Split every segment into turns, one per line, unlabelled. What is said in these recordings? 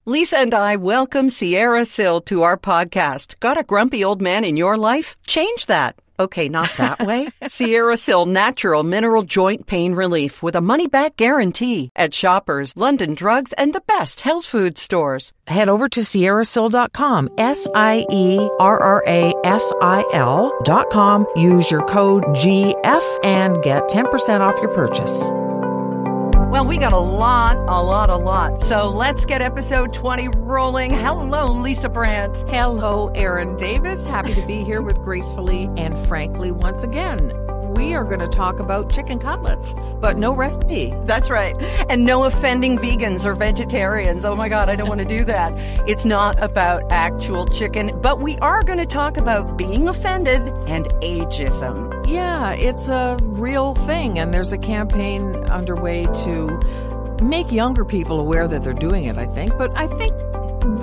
Lisa and I welcome Sierra Sil to our podcast. Got a grumpy old man in your life? Change that. Okay, not that way. Sierra Sil Natural Mineral Joint Pain Relief with a money-back guarantee at Shoppers, London Drugs, and the best health food stores.
Head over to sierrasil.com, SIERRASIL.com. Use your code GF and get 10% off your purchase.
Well, we got a lot. So let's get episode 20 rolling. Hello, Lisa Brandt.
Hello, Erin Davis. Happy to be here with Gracefully and Frankly once again. We are going to talk about chicken cutlets, but no recipe.
That's right. And no offending vegans or vegetarians. Oh my God, I don't want to do that. It's not about actual chicken, but we are going to talk about being offended and ageism.
Yeah, it's a real thing, and there's a campaign underway to make younger people aware that they're doing it, I think. But I think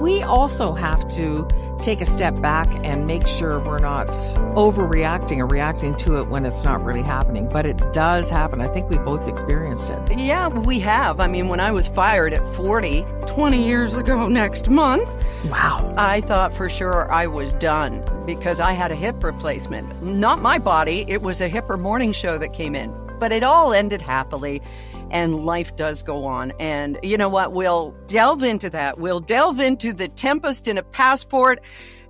we also have to take a step back and make sure we're not overreacting or reacting to it when it's not really happening. But it does happen. I think we both experienced it.
Yeah, we have. I mean, when I was fired at 40, 20 years ago next month,
wow,
I thought for sure I was done because I had a hip replacement. Not my body. It was a hipper morning show that came in. But it all ended happily. And life does go on. And you know what? We'll delve into that. We'll delve into the tempest in a passport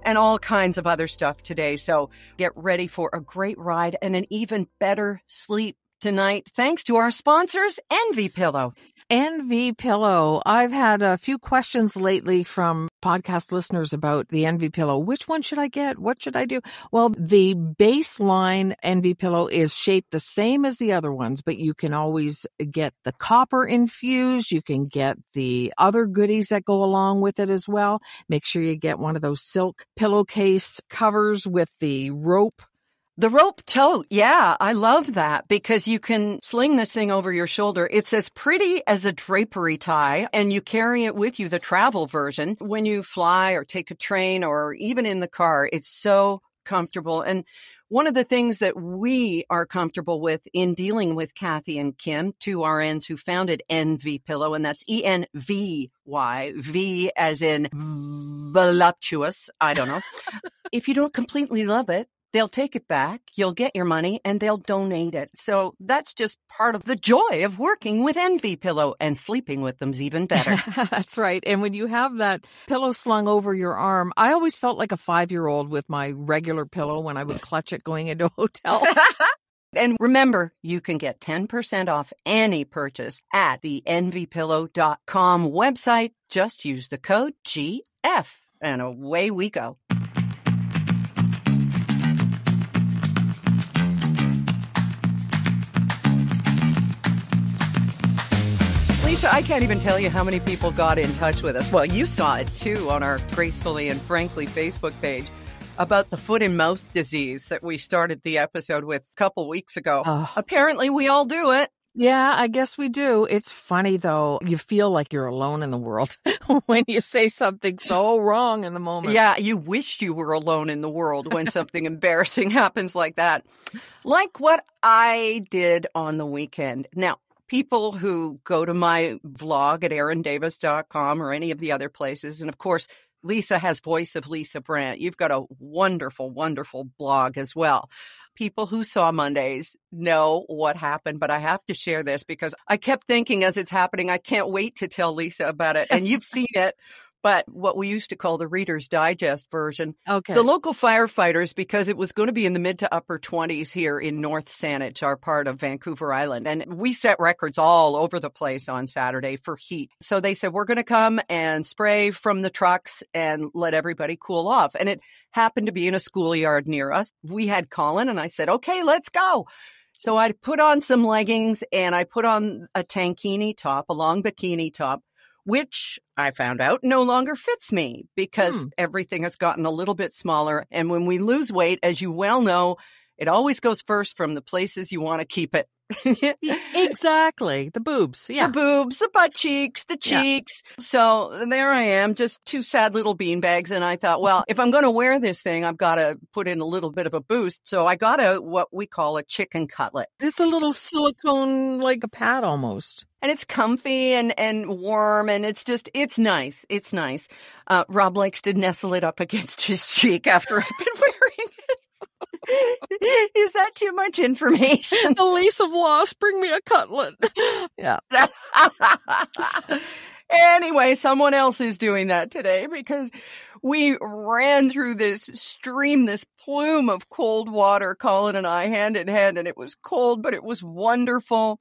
and all kinds of other stuff today. So get ready for a great ride and an even better sleep tonight. Thanks to our sponsors, Envy Pillow.
Envy Pillow. I've had a few questions lately from podcast listeners about the Envy Pillow. Which one should I get? What should I do? Well, the baseline Envy Pillow is shaped the same as the other ones, but you can always get the copper infused. You can get the other goodies that go along with it as well. Make sure you get one of those silk pillowcase covers with the rope.
The rope tote. Yeah, I love that because you can sling this thing over your shoulder. It's as pretty as a drapery tie and you carry it with you, the travel version. When you fly or take a train or even in the car, it's so comfortable. And one of the things that we are comfortable with in dealing with Kathy and Kim, two RNs who founded Envy Pillow, and that's ENVY, V as in voluptuous. I don't know. If you don't completely love it, they'll take it back, you'll get your money, and they'll donate it. So that's just part of the joy of working with Envy Pillow, and sleeping with them's even better.
That's right. And when you have that pillow slung over your arm, I always felt like a 5-year-old with my regular pillow when I would clutch it going into a hotel.
And remember, you can get 10% off any purchase at the envypillow.com website. Just use the code GF, and away we go. Lisa, I can't even tell you how many people got in touch with us. Well, you saw it too on our Gracefully and Frankly Facebook page about the foot and mouth disease that we started the episode with a couple weeks ago. Apparently, we all do it.
Yeah, I guess we do. It's funny, though. You feel like you're alone in the world when you say something so wrong in the moment.
Yeah, you wish you were alone in the world when something embarrassing happens like that. Like what I did on the weekend. Now, people who go to my vlog at erindavis.com or any of the other places, and of course, Lisa has Voice of Lisa Brandt. You've got a wonderful, wonderful blog as well. People who saw Mondays know what happened, but I have to share this because I kept thinking as it's happening, I can't wait to tell Lisa about it. And you've seen it. But what we used to call the Reader's Digest version.
Okay.
The local firefighters, because it was going to be in the mid to upper 20s here in North Saanich, our part of Vancouver Island. And we set records all over the place on Saturday for heat. So they said, we're going to come and spray from the trucks and let everybody cool off. And it happened to be in a schoolyard near us. We had Colin and I said, okay, let's go. So I put on some leggings and I put on a tankini top, a long bikini top, which I found out no longer fits me because everything has gotten a little bit smaller. And when we lose weight, as you well know, it always goes first from the places you want to keep it
Exactly. The boobs. Yeah.
The boobs, the butt cheeks, the cheeks. Yeah. So there I am, just two sad little beanbags. And I thought, well, if I'm going to wear this thing, I've got to put in a little bit of a boost. So I got what we call a chicken cutlet.
It's a little silicone, like a pad almost.
And it's comfy and warm, and it's nice. It's nice. Rob likes to nestle it up against his cheek after I've been wearing it. Is that too much information?
The lease of loss, bring me a cutlet. Yeah.
Anyway, someone else is doing that today because we ran through this stream, this plume of cold water, Colin and I, hand in hand, and it was cold, but it was wonderful.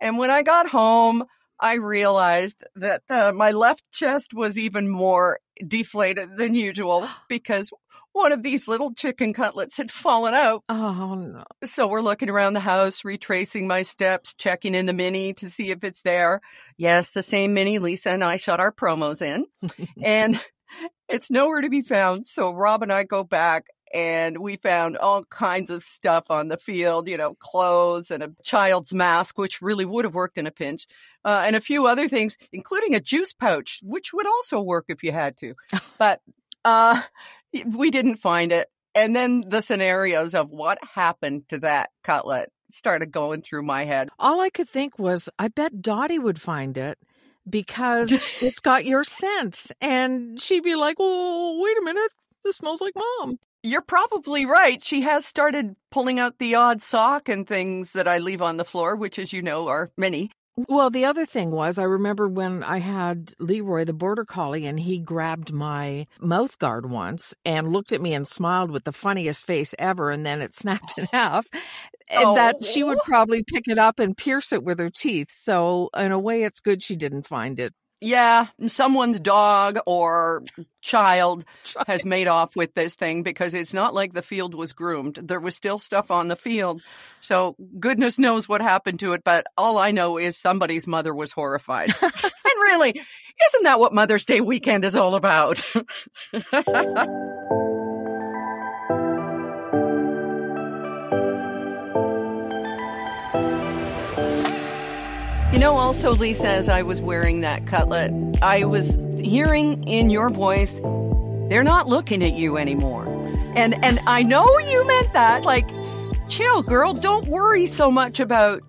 And when I got home, I realized that my left chest was even more deflated than usual because one of these little chicken cutlets had fallen out.
Oh, no.
So we're looking around the house, retracing my steps, checking in the Mini to see if it's there. Yes, the same Mini Lisa and I shot our promos in. And it's nowhere to be found. So Rob and I go back. And we found all kinds of stuff on the field, clothes and a child's mask, which really would have worked in a pinch, and a few other things, including a juice pouch, which would also work if you had to. But we didn't find it. And then the scenarios of what happened to that cutlet started going through my head.
All I could think was, I bet Dottie would find it because it's got your scent. And she'd be like, oh, wait a minute. This smells like Mom.
You're probably right. She has started pulling out the odd sock and things that I leave on the floor, which, as you know, are many.
Well, the other thing was, I remember when I had Leroy, the border collie, and he grabbed my mouth guard once and looked at me and smiled with the funniest face ever, and then it snapped in half. And that she would probably pick it up and pierce it with her teeth. So in a way, it's good she didn't find it.
Yeah, someone's dog or child has made off with this thing because it's not like the field was groomed. There was still stuff on the field. So goodness knows what happened to it. But all I know is somebody's mother was horrified. And really, isn't that what Mother's Day weekend is all about? Also, Lisa, as I was wearing that cutlet, I was hearing in your voice, they're not looking at you anymore. And I know you meant that, like, chill, girl, don't worry so much about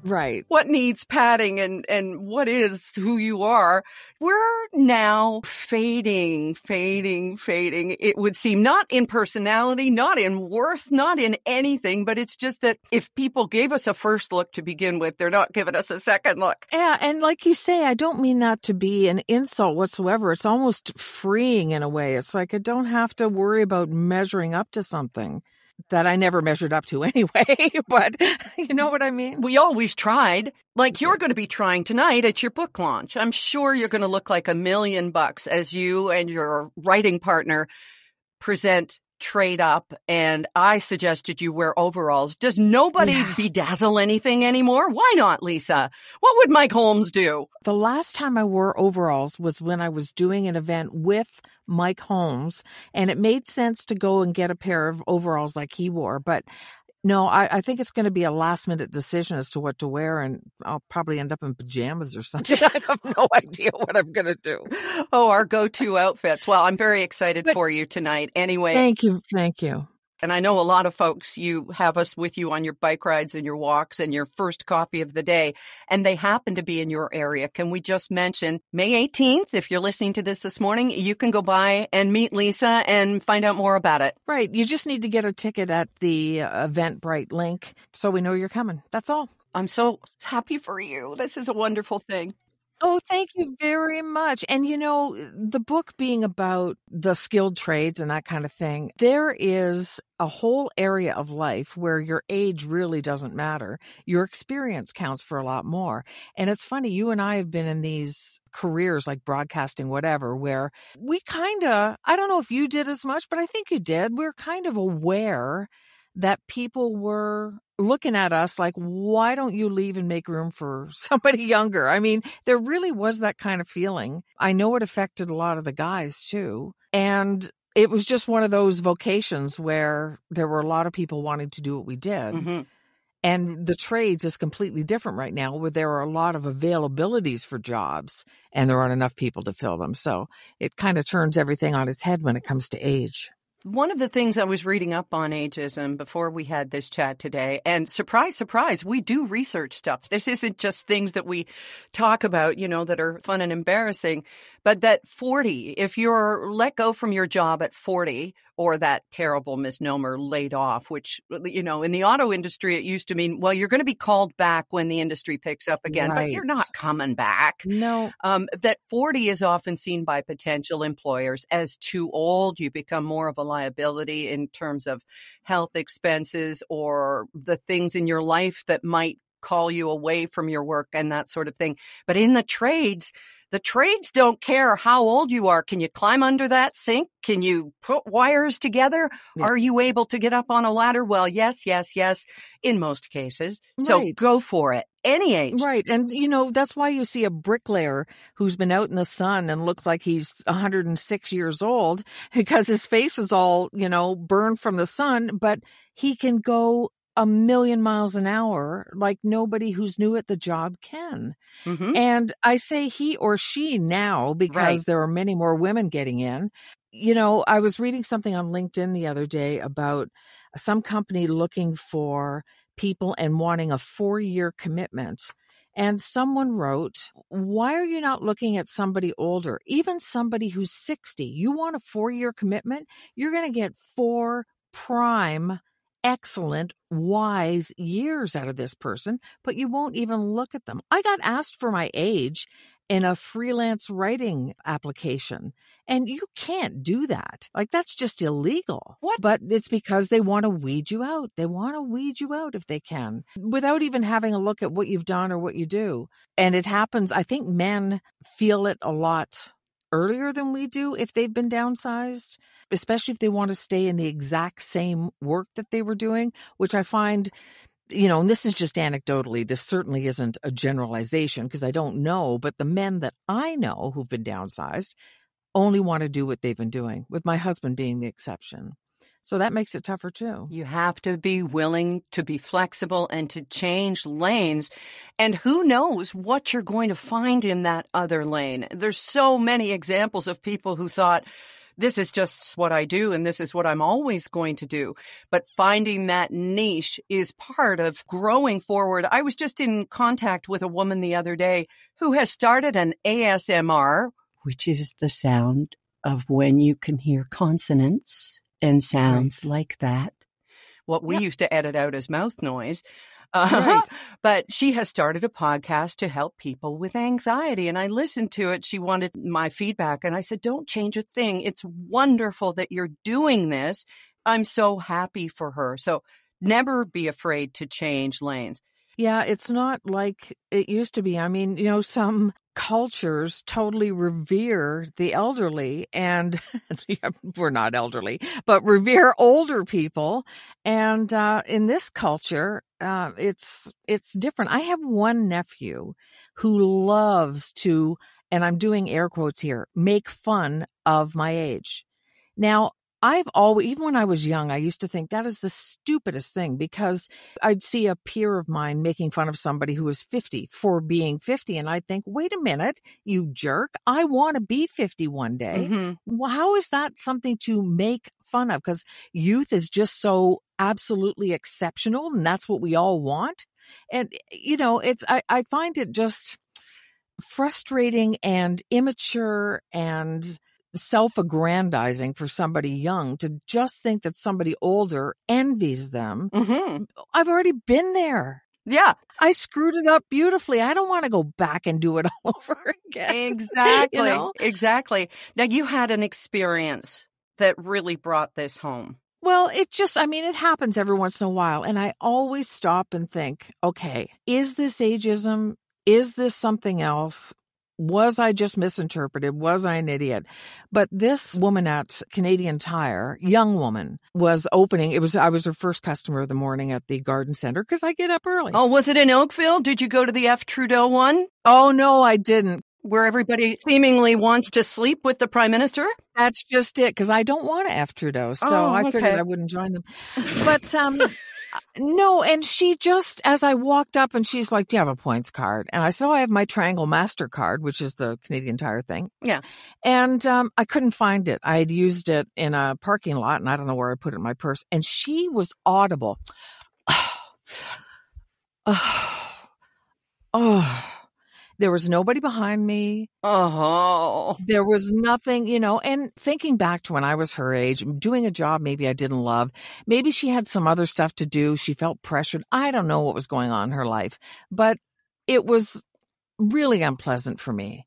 what needs padding and what is who you are. We're now fading. It would seem, not in personality, not in worth, not in anything, but it's just that if people gave us a first look to begin with, they're not giving us a second look.
Yeah, and like you say, I don't mean that to be an insult whatsoever. It's almost freeing in a way. It's like I don't have to worry about measuring up to something that I never measured up to anyway, but you know what I mean?
We always tried. Like you're going to be trying tonight at your book launch. I'm sure you're going to look like $1 million as you and your writing partner present Trade Up, and I suggested you wear overalls. Does nobody bedazzle anything anymore? Why not, Lisa? What would Mike Holmes do?
The last time I wore overalls was when I was doing an event with Mike Holmes, and it made sense to go and get a pair of overalls like he wore. But no, I think it's going to be a last-minute decision as to what to wear, and I'll probably end up in pajamas or something. I have no idea what I'm going to do.
Oh, our go-to outfits. Well, I'm very excited for you tonight. Anyway.
Thank you.
And I know a lot of folks, you have us with you on your bike rides and your walks and your first coffee of the day, and they happen to be in your area. Can we just mention May 18th, if you're listening to this morning, you can go by and meet Lisa and find out more about it.
Right. You just need to get a ticket at the Eventbrite link so we know you're coming. That's all.
I'm so happy for you. This is a wonderful thing.
Oh, thank you very much. And, the book being about the skilled trades and that kind of thing, there is a whole area of life where your age really doesn't matter. Your experience counts for a lot more. And it's funny, you and I have been in these careers like broadcasting, whatever, where we I don't know if you did as much, but I think you did. We're kind of aware that people were looking at us like, why don't you leave and make room for somebody younger? I mean, there really was that kind of feeling. I know it affected a lot of the guys too. And it was just one of those vocations where there were a lot of people wanting to do what we did. Mm-hmm. And the trades is completely different right now, where there are a lot of availabilities for jobs and there aren't enough people to fill them. So it kind of turns everything on its head when it comes to age.
One of the things I was reading up on ageism before we had this chat today, and surprise, surprise, we do research stuff. This isn't just things that we talk about, that are fun and embarrassing, but that 40, if you're let go from your job at 40, or that terrible misnomer laid off, which, in the auto industry, it used to mean, well, you're going to be called back when the industry picks up again, but you're not coming back.
No.
That 40 is often seen by potential employers as too old. You become more of a liability in terms of health expenses or the things in your life that might call you away from your work and that sort of thing. But in the trades don't care how old you are. Can you climb under that sink? Can you put wires together? Yeah. Are you able to get up on a ladder? Well, yes, in most cases. So go for it. Any age.
Right. And, that's why you see a bricklayer who's been out in the sun and looks like he's 106 years old because his face is all, burned from the sun, but he can go 1,000,000 miles an hour like nobody who's new at the job can. Mm-hmm. And I say he or she now because there are many more women getting in. I was reading something on LinkedIn the other day about some company looking for people and wanting a 4-year commitment. And someone wrote, why are you not looking at somebody older, even somebody who's 60? You want a 4-year commitment? You're going to get 4 prime excellent, wise years out of this person, but you won't even look at them. I got asked for my age in a freelance writing application, and you can't do that. Like, that's just illegal.
What?
But it's because they want to weed you out. They want to weed you out if they can, without even having a look at what you've done or what you do. And it happens, I think men feel it a lot earlier than we do if they've been downsized, especially if they want to stay in the exact same work that they were doing, which I find, and this is just anecdotally, this certainly isn't a generalization because I don't know, but the men that I know who've been downsized only want to do what they've been doing, with my husband being the exception. So that makes it tougher too.
You have to be willing to be flexible and to change lanes. And who knows what you're going to find in that other lane. There's so many examples of people who thought, this is just what I do and this is what I'm always going to do. But finding that niche is part of growing forward. I was just in contact with a woman the other day who has started an ASMR, which is the sound of when you can hear consonants and sounds like that. What we used to edit out as mouth noise. But she has started a podcast to help people with anxiety. And I listened to it. She wanted my feedback. And I said, don't change a thing. It's wonderful that you're doing this. I'm so happy for her. So never be afraid to change lanes.
Yeah, it's not like it used to be. I mean, some cultures totally revere the elderly, and we're not elderly, but revere older people. And in this culture, it's different. I have one nephew who loves to, and I'm doing air quotes here, make fun of my age. Now, I've always, even when I was young, I used to think that is the stupidest thing because I'd see a peer of mine making fun of somebody who was 50 for being 50. And I'd think, wait a minute, you jerk. I want to be 50 one day. Mm-hmm. Well, how is that something to make fun of? Because youth is just so absolutely exceptional and that's what we all want. And, I find it just frustrating and immature and self-aggrandizing for somebody young to just think that somebody older envies them. Mm-hmm. I've already been there.
Yeah.
I screwed it up beautifully. I don't want to go back and do it all over again.
Exactly. Exactly. Now, you had an experience that really brought this home.
Well, it happens every once in a while. And I always stop and think, okay, is this ageism? Is this something else? Was I just misinterpreted? Was I an idiot? But this woman at Canadian Tire, young woman, was opening. I was her first customer of the morning at the garden center because I get up early.
Oh, was it in Oakville? Did you go to the F. Trudeau one?
Oh, no, I didn't.
Where everybody seemingly wants to sleep with the Prime Minister?
That's just it, because I don't want to F. Trudeau, so I figured I wouldn't join them. But No, and she just, as I walked up and she's like, do you have a points card? And I said, oh, I have my Triangle MasterCard, which is the Canadian Tire thing.
Yeah.
And I couldn't find it. I had used it in a parking lot and I don't know where I put it in my purse. And she was audible. There was nobody behind me.
Oh.
There was nothing, and thinking back to when I was her age, doing a job maybe I didn't love, maybe she had some other stuff to do. She felt pressured. I don't know what was going on in her life, but it was really unpleasant for me.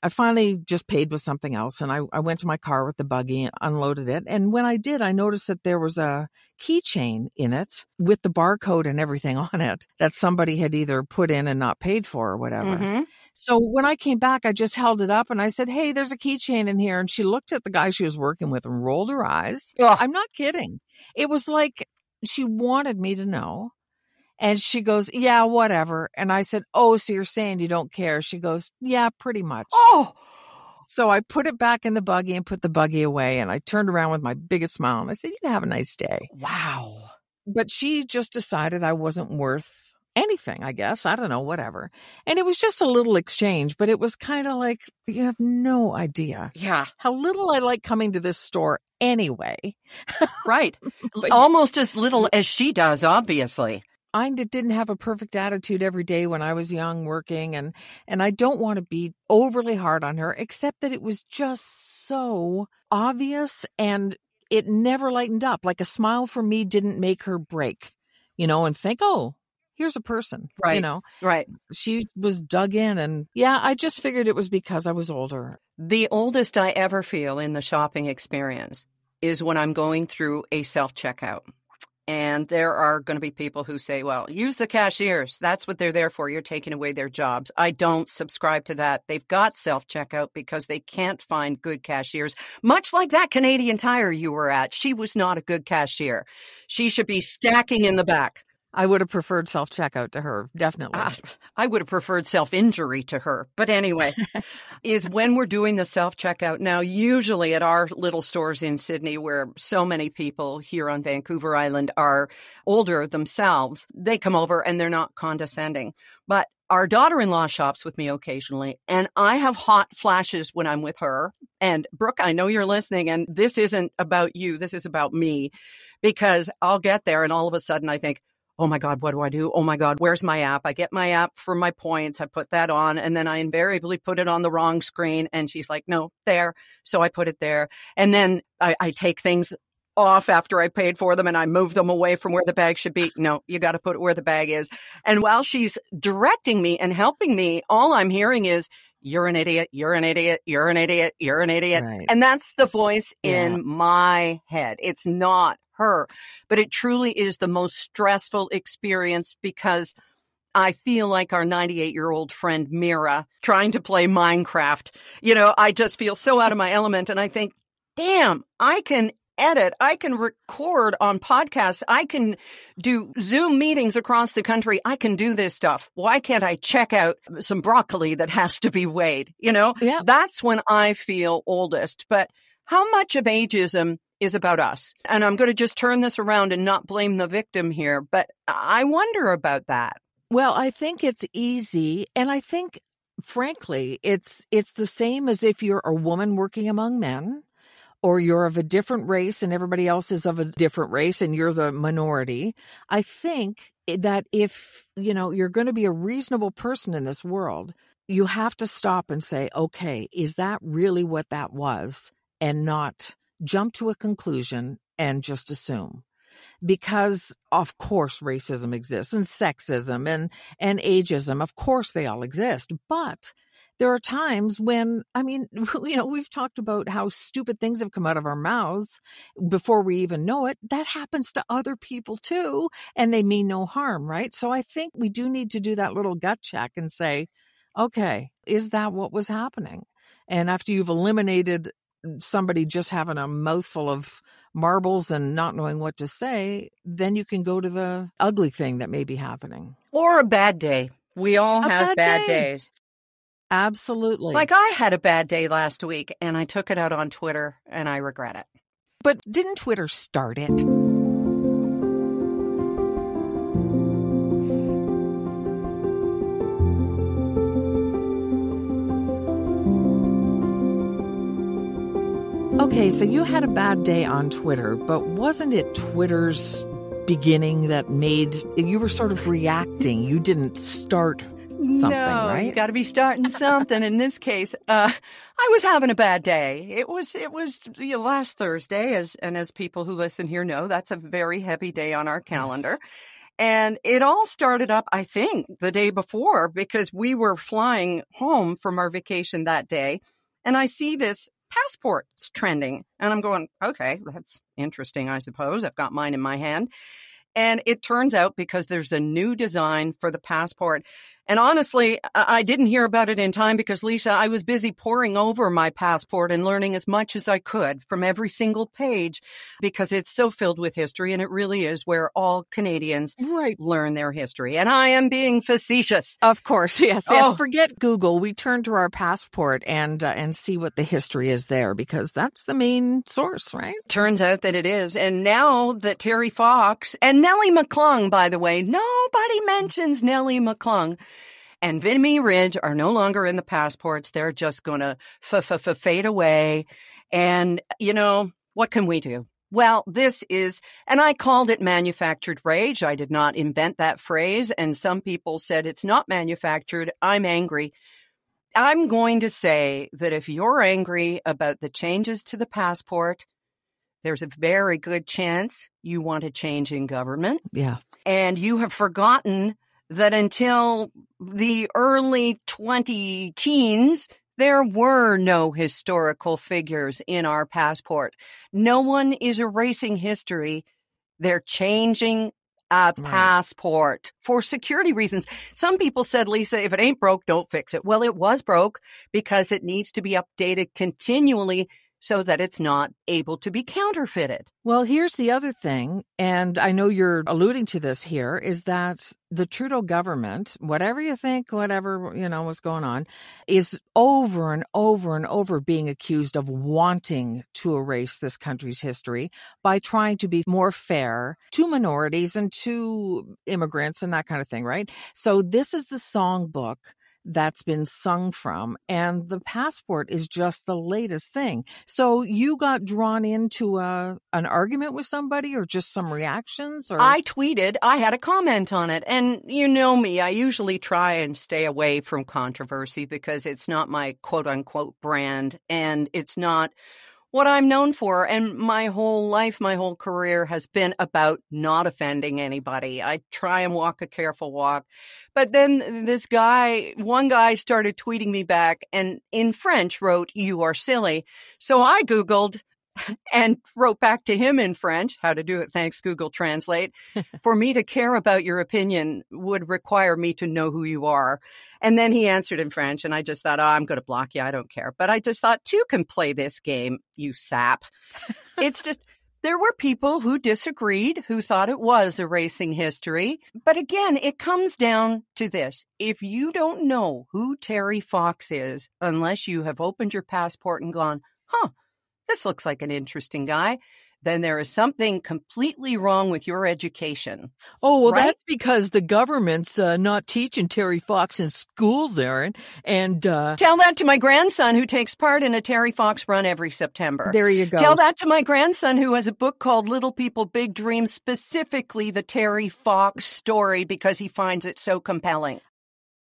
I finally just paid with something else, and I went to my car with the buggy and unloaded it. And when I did, I noticed that there was a keychain in it with the barcode and everything on it that somebody had either put in and not paid for or whatever.
Mm-hmm.
So when I came back, I just held it up and I said, hey, there's a keychain in here. And she looked at the guy she was working with and rolled her eyes.
Ugh.
I'm not kidding. It was like she wanted me to know. And she goes, yeah, whatever. And I said, oh, so you're saying you don't care? She goes, yeah, pretty much.
Oh,
so I put it back in the buggy and put the buggy away. And I turned around with my biggest smile and I said, you can have a nice day.
wow.
But she just decided I wasn't worth anything, I guess. I don't know, whatever. And it was just a little exchange, but it was kind of like, you have no idea
Yeah.
how little I like coming to this store anyway.
Right.
But
Almost as little as she does, obviously.
I didn't have a perfect attitude every day when I was young working, and I don't want to be overly hard on her, except that it was just so obvious and it never lightened up. Like a smile for me didn't make her break, and think, oh, here's a person,
Right. Right.
She was dug in, and yeah, I just figured it was because I was older.
The oldest I ever feel in the shopping experience is when I'm going through a self-checkout. And there are going to be people who say, well, use the cashiers. That's what they're there for. You're taking away their jobs. I don't subscribe to that. They've got self-checkout because they can't find good cashiers. Much like that Canadian Tire you were at. She was not a good cashier. She should be stacking in the back.
I would have preferred self-checkout to her, definitely.
I would have preferred self-injury to her. But anyway, is when we're doing the self-checkout. Now, usually at our little stores in Sydney, where so many people here on Vancouver Island are older themselves, they come over and they're not condescending. But our daughter-in-law shops with me occasionally, and I have hot flashes when I'm with her. And Brooke, I know you're listening, and this isn't about you. This is about me, because I'll get there and all of a sudden I think, oh my God, what do I do? Oh my God, where's my app? I get my app for my points. I put that on and then I invariably put it on the wrong screen. And she's like, no, there. So I put it there. And then I take things off after I paid for them and I move them away from where the bag should be. No, you got to put it where the bag is. And while she's directing me and helping me, all I'm hearing is, you're an idiot, you're an idiot, you're an idiot, you're an idiot.
Right.
And that's the voice in my head. It's not her, but it truly is the most stressful experience because I feel like our 98-year-old friend Mira trying to play Minecraft. I just feel so out of my element and I think, damn, I can edit, I can record on podcasts, I can do Zoom meetings across the country, I can do this stuff. Why can't I check out some broccoli that has to be weighed?
Yeah.
That's when I feel oldest. But how much of ageism is about us? And I'm going to just turn this around and not blame the victim here, but I wonder about that.
Well, I think it's easy. And I think, frankly, it's the same as if you're a woman working among men, or you're of a different race and everybody else is of a different race and you're the minority. I think that if, you're going to be a reasonable person in this world, you have to stop and say, okay, is that really what that was? And not jump to a conclusion and just assume. Because, of course, racism exists and sexism and ageism. Of course, they all exist. But there are times when, we've talked about how stupid things have come out of our mouths before we even know it. That happens to other people too, and they mean no harm, right? So I think we do need to do that little gut check and say, okay, is that what was happening? And after you've eliminated somebody just having a mouthful of marbles and not knowing what to say, then you can go to the ugly thing that may be happening.
Or a bad day. We all have bad days.
Absolutely.
Like I had a bad day last week and I took it out on Twitter and I regret it.
But didn't Twitter start it? Okay, so you had a bad day on Twitter, but wasn't it Twitter's beginning that made you were sort of reacting? You didn't start something, right?
You got to be starting something. In this case, I was having a bad day. It was last Thursday, as people who listen here know, that's a very heavy day on our calendar. Yes. And it all started up, I think, the day before, because we were flying home from our vacation that day, and I see this passports trending, and I'm going, okay, that's interesting, I suppose. I've got mine in my hand. And it turns out because there's a new design for the passport. And honestly, I didn't hear about it in time because, Lisa, I was busy poring over my passport and learning as much as I could from every single page because it's so filled with history, and it really is where all Canadians learn their history. And I am being facetious.
Of course, yes. Forget Google. We turn to our passport and see what the history is there because that's the main source, right?
Turns out that it is. And now that Terry Fox and Nellie McClung, by the way, nobody mentions Nellie McClung, and Vimy Ridge are no longer in the passports. They're just going to fade away. And, what can we do? Well, this is, and I called it manufactured rage. I did not invent that phrase. And some people said it's not manufactured. I'm angry. I'm going to say that if you're angry about the changes to the passport, there's a very good chance you want a change in government.
Yeah.
And you have forgotten that until the early 2010s, there were no historical figures in our passport. No one is erasing history. They're changing a passport for security reasons. Some people said, Lisa, if it ain't broke, don't fix it. Well, it was broke because it needs to be updated continually so that it's not able to be counterfeited.
Well, here's the other thing, and I know you're alluding to this here, is that the Trudeau government, whatever you think, whatever, what's going on, is over and over and over being accused of wanting to erase this country's history by trying to be more fair to minorities and to immigrants and that kind of thing, right? So this is the songbook that's been sung from, and the passport is just the latest thing. So you got drawn into an argument with somebody or just some reactions? Or
I tweeted, I had a comment on it. And you know me, I usually try and stay away from controversy because it's not my quote unquote brand and it's not what I'm known for. And my whole life, my whole career has been about not offending anybody. I try and walk a careful walk. But then one guy started tweeting me back and in French wrote, "You are silly." So I Googled and wrote back to him in French, how to do it, thanks Google Translate. For me to care about your opinion would require me to know who you are. And then he answered in French, and I just thought, I'm going to block you. I don't care. But I just thought, two can play this game, you sap. It's just, there were people who disagreed, who thought it was erasing history. But again, it comes down to this. If you don't know who Terry Fox is, unless you have opened your passport and gone, this looks like an interesting guy, then there is something completely wrong with your education.
Oh, well,
right?
That's because the government's not teaching Terry Fox in schools, Aaron. And
tell that to my grandson who takes part in a Terry Fox run every September.
There you go.
Tell that to my grandson who has a book called Little People, Big Dreams, specifically the Terry Fox story because he finds it so compelling.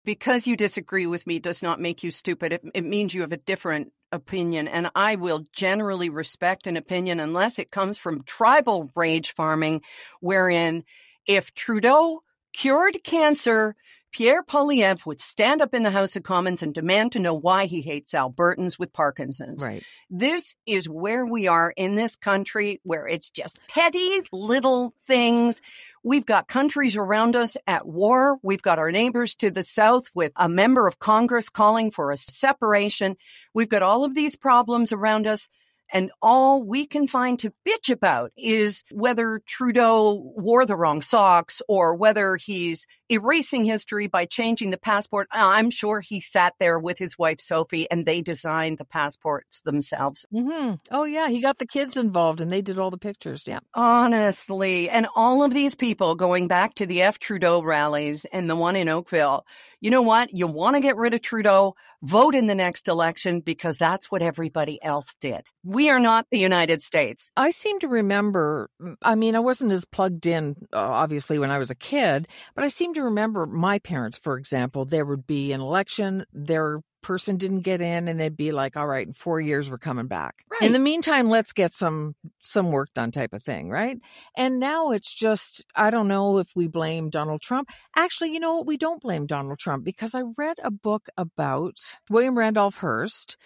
Because you disagree with me does not make you stupid. It means you have a different opinion, and I will generally respect an opinion unless it comes from tribal rage farming, wherein if Trudeau cured cancer, Pierre Poilievre would stand up in the House of Commons and demand to know why he hates Albertans with Parkinson's.
Right.
This is where we are in this country, where it's just petty little things. We've got countries around us at war. We've got our neighbors to the south with a member of Congress calling for a separation. We've got all of these problems around us. And all we can find to bitch about is whether Trudeau wore the wrong socks or whether he's erasing history by changing the passport. I'm sure he sat there with his wife, Sophie, and they designed the passports themselves.
Mm-hmm. Oh, yeah. He got the kids involved and they did all the pictures. Yeah.
Honestly. And all of these people going back to the F. Trudeau rallies and the one in Oakville, you know what? You want to get rid of Trudeau, vote in the next election because that's what everybody else did. We are not the United States.
I seem to remember, I mean, I wasn't as plugged in, obviously, when I was a kid, but I seem to remember my parents, for example, there would be an election, their person didn't get in, and they'd be like, all right, in 4 years, we're coming back.
Right.
In the meantime, let's get some work done type of thing, right? And now it's just, I don't know if we blame Donald Trump. Actually, you know what? We don't blame Donald Trump because I read a book about William Randolph Hearst,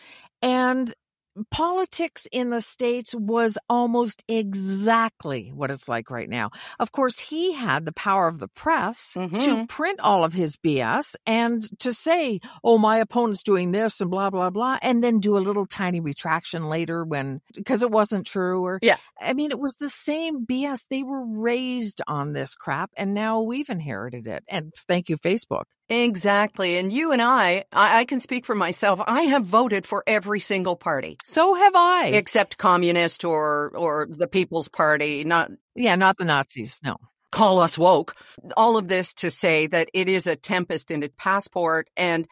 and politics in the States was almost exactly what it's like right now. Of course, he had the power of the press to print all of his BS and to say, oh, my opponent's doing this and blah, blah, blah, and then do a little tiny retraction later because it wasn't true. Or,
yeah.
I mean, it was the same BS. They were raised on this crap, and now we've inherited it. And thank you, Facebook.
Exactly. And you and I can speak for myself. I have voted for every single party.
So have I.
Except communist or the People's Party. Not
the Nazis. No.
Call us woke. All of this to say that it is a tempest in a passport. And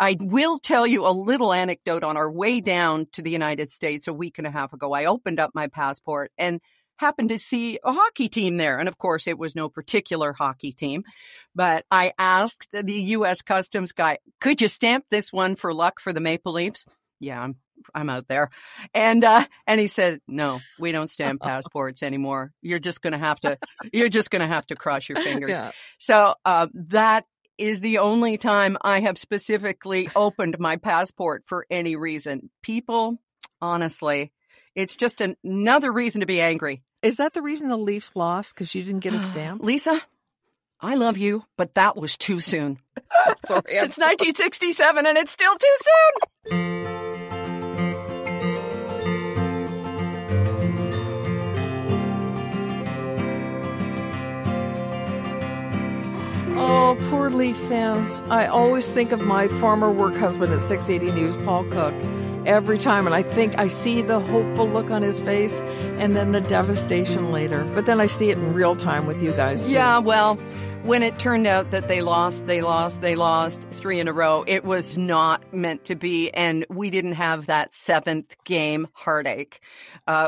I will tell you a little anecdote. On our way down to the United States a week and a half ago, I opened up my passport and happened to see a hockey team there. And of course, it was no particular hockey team. But I asked the U.S. Customs guy, could you stamp this one for luck for the Maple Leafs? Yeah, I'm out there. And he said, no, we don't stamp passports anymore. You're just going to have to cross your fingers. Yeah. So that is the only time I have specifically opened my passport for any reason. People, honestly, it's just another reason to be angry.
Is that the reason the Leafs lost? Because you didn't get a stamp?
Lisa, I love you, but that was too soon.
Sorry.
Since 1967, and it's still too soon.
Oh, poor Leaf fans. I always think of my former work husband at 680 News, Paul Cook, every time. And I see the hopeful look on his face and then the devastation later. But then I see it in real time with you guys, too.
Yeah, well, when it turned out that they lost 3 in a row, it was not meant to be. And we didn't have that 7th game heartache.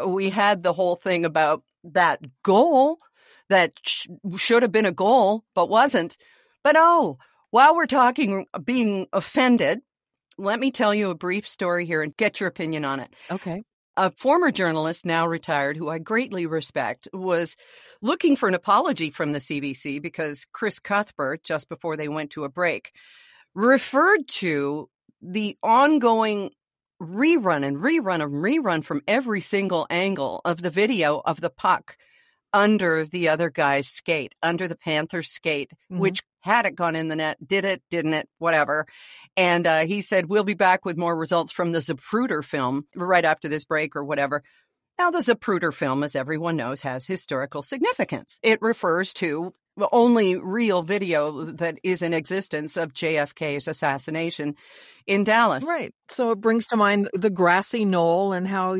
We had the whole thing about that goal that should have been a goal, but wasn't. But while we're talking being offended, let me tell you a brief story here and get your opinion on it.
Okay.
A former journalist, now retired, who I greatly respect, was looking for an apology from the CBC because Chris Cuthbert, just before they went to a break, referred to the ongoing rerun from every single angle of the video of the puck under the other guy's skate, under the Panthers' skate, which had it gone in the net, did it, didn't it, whatever. And he said, we'll be back with more results from the Zapruder film right after this break or whatever. Now, the Zapruder film, as everyone knows, has historical significance. It refers to the only real video that is in existence of JFK's assassination in Dallas.
Right. So it brings to mind the grassy knoll and how,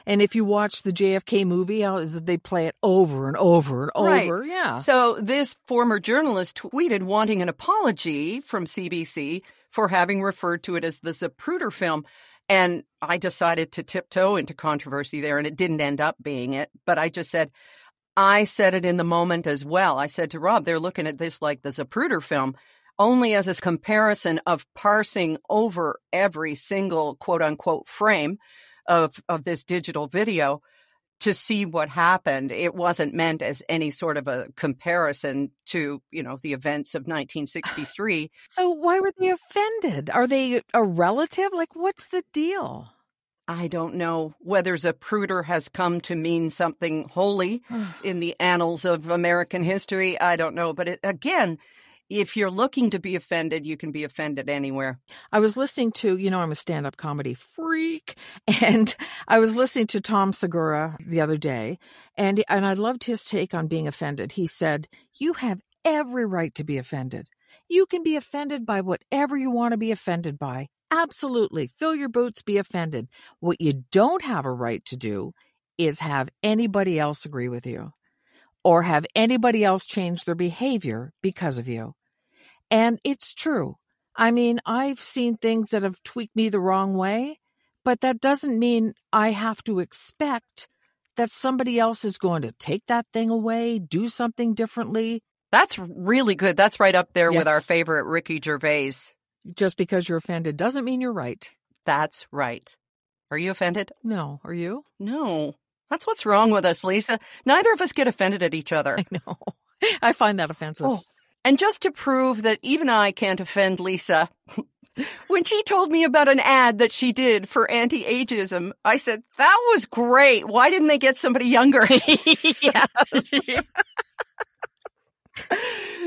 and if you watch the JFK movie, how is it they play it over and over and over.
Right.
Yeah.
So this former journalist tweeted wanting an apology from CBC for having referred to it as the Zapruder film. And I decided to tiptoe into controversy there, and it didn't end up being it. But I said it in the moment as well. I said to Rob, they're looking at this like the Zapruder film, only as a comparison of parsing over every single quote unquote frame of this digital video to see what happened. It wasn't meant as any sort of a comparison to, the events of 1963.
So why were they offended? Are they a relative? Like, what's the deal?
I don't know whether Zapruder has come to mean something holy in the annals of American history. I don't know. But again, if you're looking to be offended, you can be offended anywhere.
I was listening to, I'm a stand-up comedy freak, and I was listening to Tom Segura the other day, and I loved his take on being offended. He said, you have every right to be offended. You can be offended by whatever you want to be offended by. Absolutely. Fill your boots, be offended. What you don't have a right to do is have anybody else agree with you or have anybody else change their behavior because of you. And it's true. I mean, I've seen things that have tweaked me the wrong way, but that doesn't mean I have to expect that somebody else is going to take that thing away, do something differently.
That's really good. That's right up there with our favorite Ricky Gervais.
Just because you're offended doesn't mean you're right.
That's right. Are you offended?
No. Are you?
No. That's what's wrong with us, Lisa. Neither of us get offended at each other.
I know. I find that offensive.
Oh. And just to prove that even I can't offend Lisa, when she told me about an ad that she did for anti-ageism, I said, that was great. Why didn't they get somebody younger?
Yes.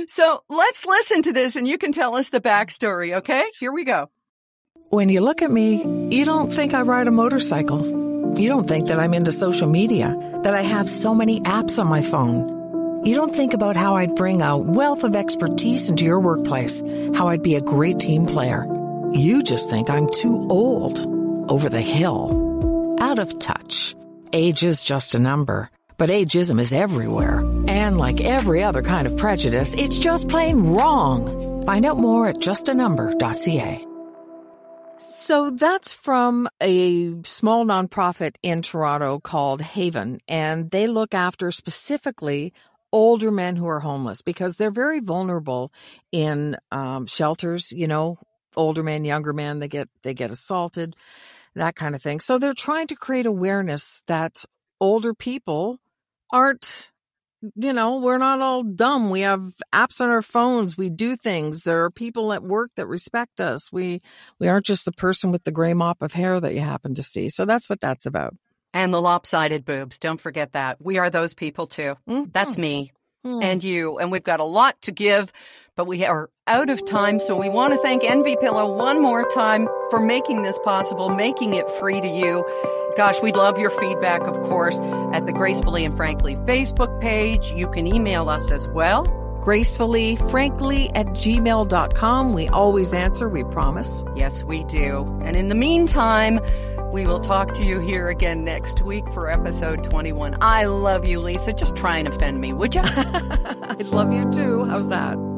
So let's listen to this and you can tell us the backstory, okay? Here we go.
When you look at me, you don't think I ride a motorcycle. You don't think that I'm into social media, that I have so many apps on my phone. You don't think about how I'd bring a wealth of expertise into your workplace, how I'd be a great team player. You just think I'm too old, over the hill, out of touch. Age is just a number, but ageism is everywhere. And like every other kind of prejudice, it's just plain wrong. Find out more at justanumber.ca. So that's from a small nonprofit in Toronto called Haven, and they look after specifically older men who are homeless because they're very vulnerable in shelters. You know, older men, younger men, they get assaulted, that kind of thing. So they're trying to create awareness that older people aren't, you know, we're not all dumb. We have apps on our phones. We do things. There are people at work that respect us. We aren't just the person with the gray mop of hair that you happen to see. So that's what that's about.
And the lopsided boobs. Don't forget that. We are those people too. Mm-hmm. That's me and you. And we've got a lot to give, but we are out of time. So we want to thank Envy Pillow one more time for making this possible, making it free to you. Gosh, we'd love your feedback, of course, at the Gracefully and Frankly Facebook page. You can email us as well.
gracefullyfrankly@gmail.com. We always answer, we promise.
Yes, we do. And in the meantime, we will talk to you here again next week for episode 21. I love you, Lisa. Just try and offend me, would you?
I love you too. How's that?